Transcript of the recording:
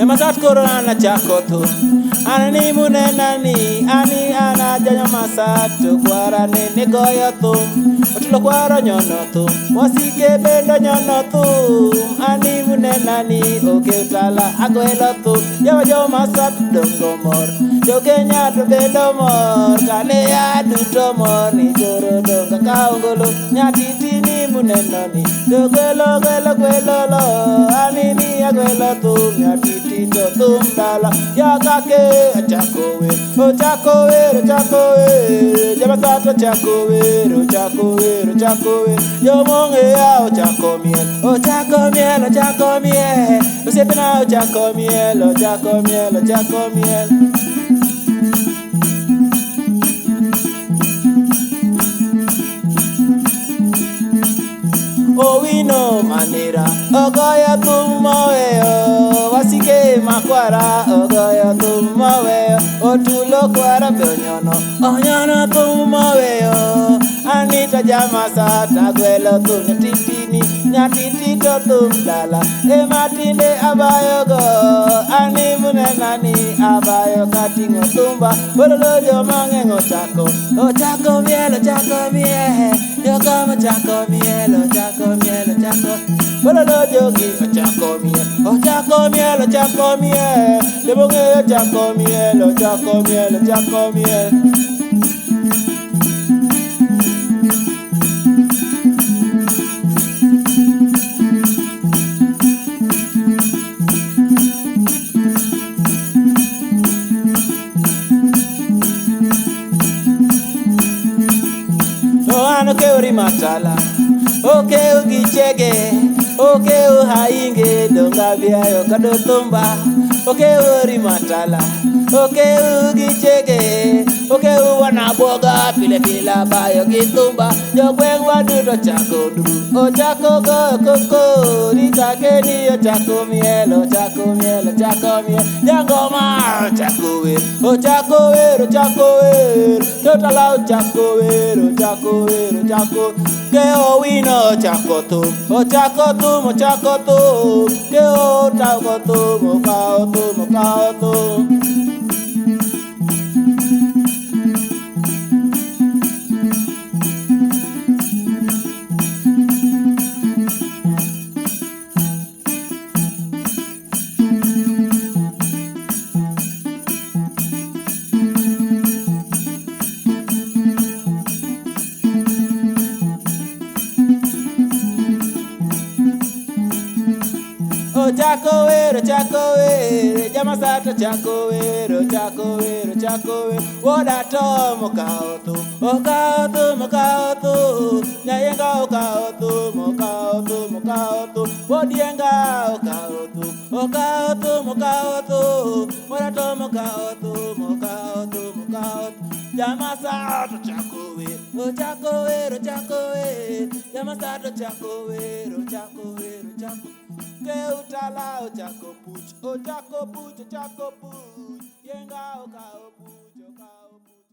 Jamasat koro ana chako thum. Anani munenani, ani ana jamasat to kwara ne goyo thum. Otilo kwara nyono thum, wasike bendo nyono thum. Ani munenani, oke utala agwelo thum. Yawa jamasat dongo mor, jo Kenya to bendo mor. Kane ya duto mor, ni joro donga kaungolo. Nyatiti ni munenani, do gwelo lo. Ani ni agwelo thum, nyatiti to thum dala. Ya kake ochako wer, Jamasat ochako wer, Jomonge ya ochako miel, Osiepena ochako miel. Owino manira, ogoyo thum moweyo, wasike makwara, ogoyo thum moweyo, otulo kwara be onyono thum moweyo. Anita Jamasat agwelo thum nyatiti to thum dala, matinde abayo go. Ani munenani abayo katingo thumba, bololo jomang'eng ochako miel, Jokama ochako miel. Bololo jogi ochako miel, Jobong'e ochako miel. Okeu matala, okeu gichege, okeu hainge, donga biayo kado thumba. Okeu matala, okeu gichege, okeu wanaboga pile bayo githumba. Jogweng waduto chako duru, ochako go koko, nikakeni ochako miel. Jangoma ochako wer, Totala ochako wer, Ke Owino ochako thum, Ke otako thum, okao thum. Ochako wer, Jamasat ochako wer, Woda Tom okao thum, Nyayenga okao thum, Wodienga okao thum, Woda Tom okao thum. Jamasat ochako wer, Jamasat ochako wer. Ke utala ochako puch, Yenga okao puch.